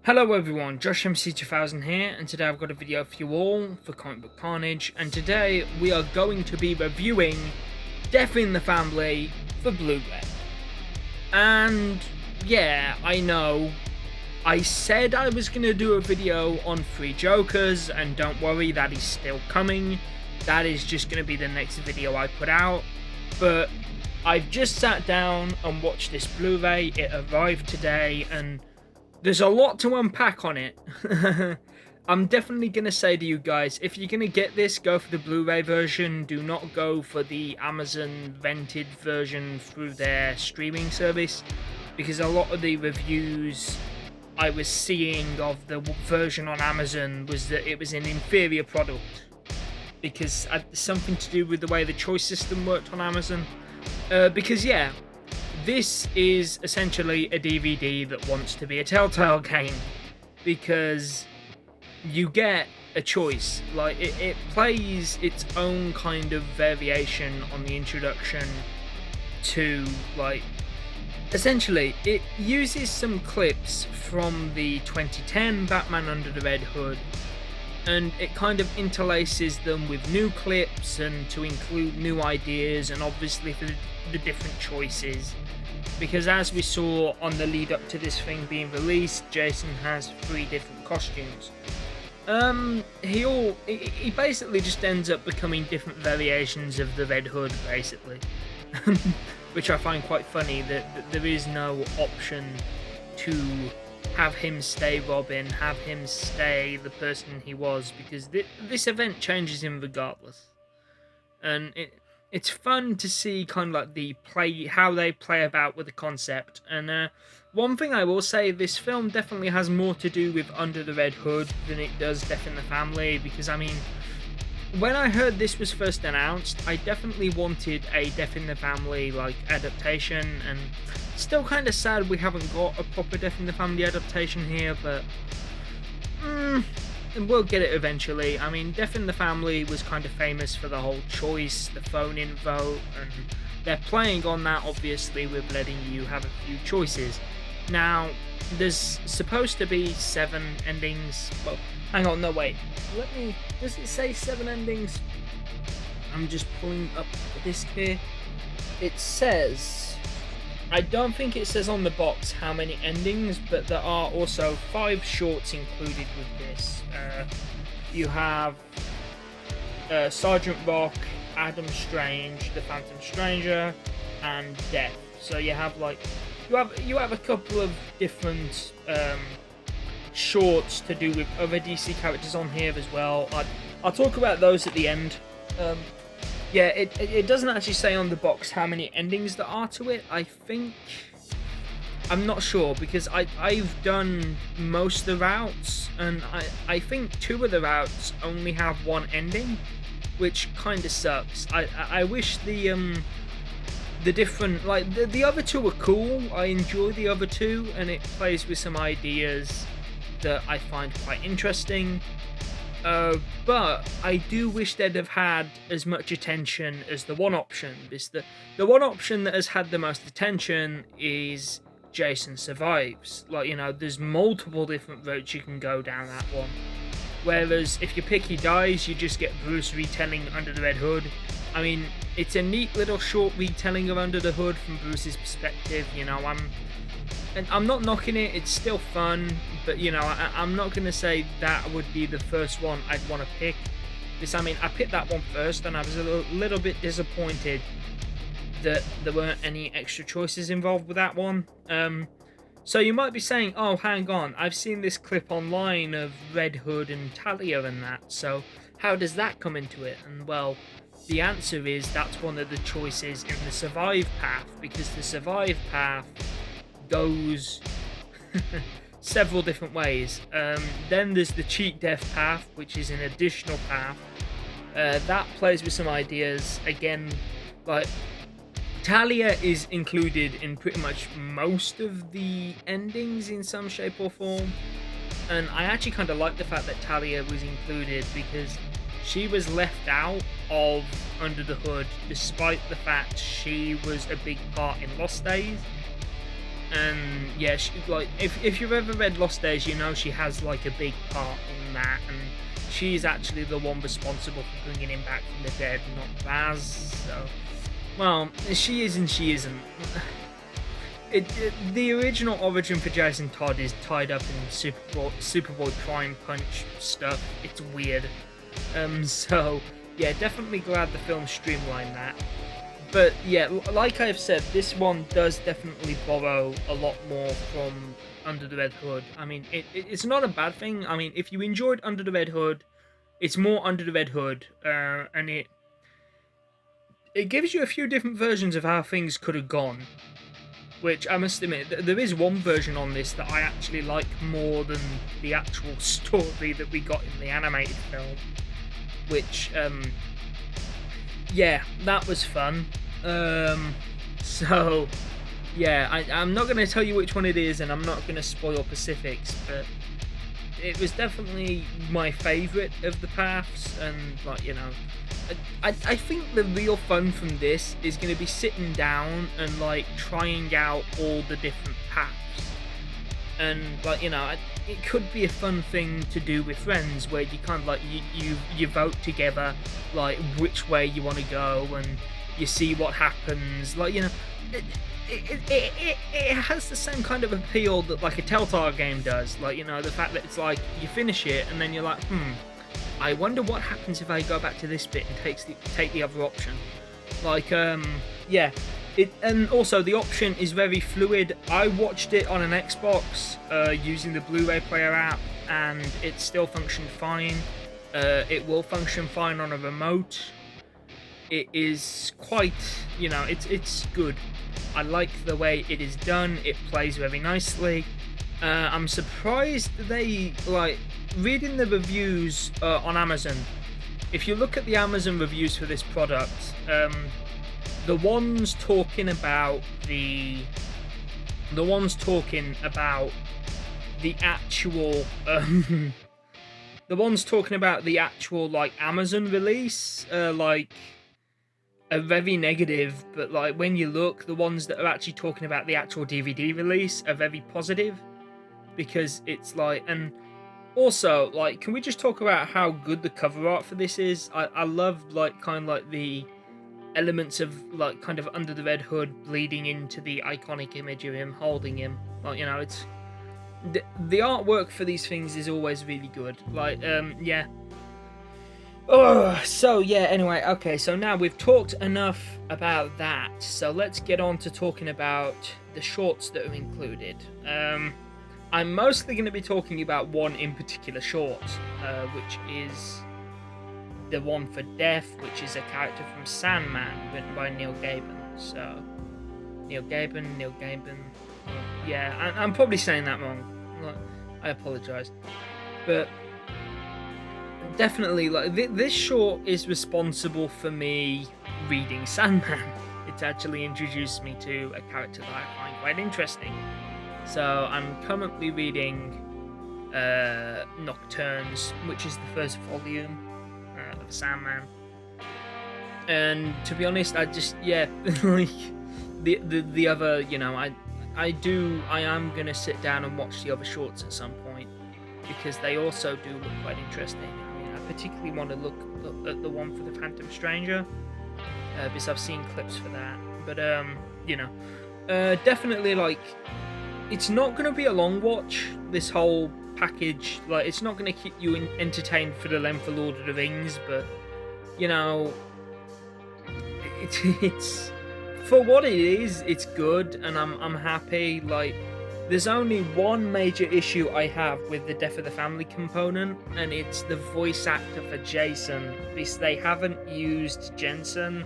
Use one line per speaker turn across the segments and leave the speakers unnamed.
Hello everyone, Josh MC2000 here, and today I've got a video for you all for Comic Book Carnage, and today we are going to be reviewing Death in the Family for Blu-ray. And yeah, I know, I said I was going to do a video on Free Jokers, and don't worry, that is still coming. That is just going to be the next video I put out, but I've just sat down and watched this Blu-ray. It arrived today, and there's a lot to unpack on it. I'm definitely going to say to you guys, if you're going to get this, go for the Blu-ray version. Do not go for the Amazon rented version through their streaming service, because a lot of the reviews I was seeing of the version on Amazon was that it was an inferior product, because something to do with the way the choice system worked on Amazon. Because yeah, this is essentially a DVD that wants to be a Telltale game, because you get a choice. Like, it plays its own kind of variation on the introduction to, like, essentially, it uses some clips from the 2010 Batman Under the Red Hood, and it kind of interlaces them with new clips and to include new ideas, and obviously for the different choices. Because as we saw on the lead up to this thing being released, Jason has 3 different costumes. He basically just ends up becoming different variations of the Red Hood, basically. Which I find quite funny, that there is no option to have him stay Robin, have him stay the person he was, because this event changes him regardless. And it's fun to see kind of like how they play about with the concept. And one thing I will say, this film definitely has more to do with Under the Red Hood than it does Death in the Family, because I mean, when I heard this was first announced, I definitely wanted a Death in the Family like adaptation, and still kind of sad we haven't got a proper Death in the Family adaptation here, but we'll get it eventually. I mean, Death in the Family was kind of famous for the whole choice, the phone-in vote, and they're playing on that obviously with letting you have a few choices. Now, there's supposed to be 7 endings. Well, hang on, no wait. Does it say 7 endings? I'm just pulling up the disc here. It says, I don't think it says on the box how many endings, but there are also 5 shorts included with this. You have Sergeant Rock, Adam Strange, The Phantom Stranger, and Death. So you have like you have a couple of different shorts to do with other DC characters on here as well. I'll talk about those at the end. Yeah, it doesn't actually say on the box how many endings there are to it. I'm not sure, because I've done most of the routes, and I think 2 of the routes only have 1 ending, which kind of sucks. I wish the different, like, the other 2 are cool. I enjoy the other 2, and it plays with some ideas that I find quite interesting. But I do wish they'd have had as much attention as the one option. The one option that has had the most attention is Jason Survives. Like, you know, there's multiple different routes you can go down that one. Whereas if you pick He Dies, you just get Bruce retelling Under the Red Hood. I mean, it's a neat little short retelling of Under the Hood from Bruce's perspective. You know, I'm not knocking it, it's still fun, but you know, I'm not going to say that would be the first one I'd want to pick. I mean, I picked that one first, and I was a little bit disappointed that there weren't any extra choices involved with that one. So you might be saying, oh, hang on, I've seen this clip online of Red Hood and Talia and that, so how does that come into it? And well, the answer is that's one of the choices in the Survive path, because the Survive path goes several different ways. Then there's the Cheat Death path, which is an additional path. That plays with some ideas. Again, like, Talia is included in pretty much most of the endings in some shape or form, and I actually kind of like the fact that Talia was included, because she was left out of Under the Hood despite the fact she was a big part in Lost Days. And yeah, she, like if you've ever read Lost Days, you know she has like a big part in that, and she's actually the one responsible for bringing him back from the dead, not Baz. So, well, she is and she isn't. The original origin for Jason Todd is tied up in Superboy Prime Punch stuff. It's weird. So yeah, definitely glad the film streamlined that. But yeah, like I've said, this one does definitely borrow a lot more from Under the Red Hood. I mean, it's not a bad thing. I mean, if you enjoyed Under the Red Hood, it's more Under the Red Hood, and it gives you a few different versions of how things could have gone. Which I must admit, there is one version on this that I actually like more than the actual story that we got in the animated film. Which, yeah, that was fun. So, yeah, I'm not going to tell you which one it is, and I'm not going to spoil specifics, but it was definitely my favourite of the paths, and, like, you know, I think the real fun from this is going to be sitting down and, like, trying out all the different paths. And, like, you know, it could be a fun thing to do with friends, where you kind of, like, you vote together, like, which way you want to go, and you see what happens. Like, you know, it has the same kind of appeal that, like, a Telltale game does. Like, you know, the fact that it's, like, you finish it, and then you're like, I wonder what happens if I go back to this bit and take the other option. Like, yeah. And also, the option is very fluid. I watched it on an Xbox using the Blu-ray player app, and it still functioned fine. It will function fine on a remote. It is quite, you know, it's good. I like the way it is done. It plays very nicely. I'm surprised they, like, reading the reviews on Amazon. If you look at the Amazon reviews for this product, the ones talking about the actual the ones talking about the actual, like, Amazon release, like, are very negative, but, like, when you look, the ones that are actually talking about the actual DVD release are very positive, because it's like, and also, like, can we just talk about how good the cover art for this is? I love, like, kind of like the elements of, like, kind of Under the Red Hood bleeding into the iconic image of him holding him. Like, you know, it's the artwork for these things is always really good. Like, yeah. Oh, so yeah, anyway, okay, so now we've talked enough about that, so let's get on to talking about the shorts that are included. I'm mostly going to be talking about one in particular short, which is the one for Death, which is a character from Sandman, written by Neil Gaiman. So, Neil Gaiman, yeah, I'm probably saying that wrong. I apologise. But definitely, like, this short is responsible for me reading Sandman. It's actually introduced me to a character that I find quite interesting. So I'm currently reading Nocturnes, which is the first volume of Sandman. And to be honest, I just, yeah, like the other, you know, I am gonna sit down and watch the other shorts at some point, because they also do look quite interesting. I mean, I particularly want to look at the one for the Phantom Stranger, because I've seen clips for that. But you know, definitely, like, it's not going to be a long watch, this whole package. Like, it's not going to keep you entertained for the length of Lord of the Rings, but, you know, it's for what it is, it's good, and I'm happy. Like, there's only one major issue I have with the Death of the Family component, and it's the voice actor for Jason, because they haven't used Jensen.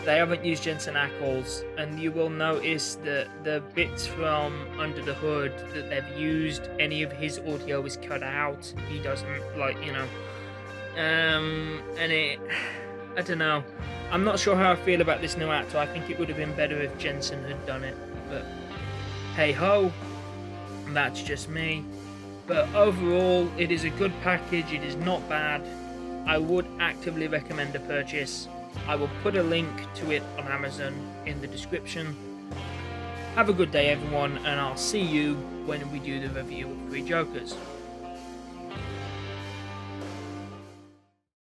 They haven't used Jensen Ackles, and you will notice that the bits from Under the Hood that they've used, any of his audio is cut out. He doesn't, like, you know. And it, I don't know. I'm not sure how I feel about this new actor. I think it would have been better if Jensen had done it, but hey ho, that's just me. But overall, it is a good package. It is not bad. I would actively recommend a purchase. I will put a link to it on Amazon in the description. Have a good day, everyone, and I'll see you when we do the review of Three Jokers.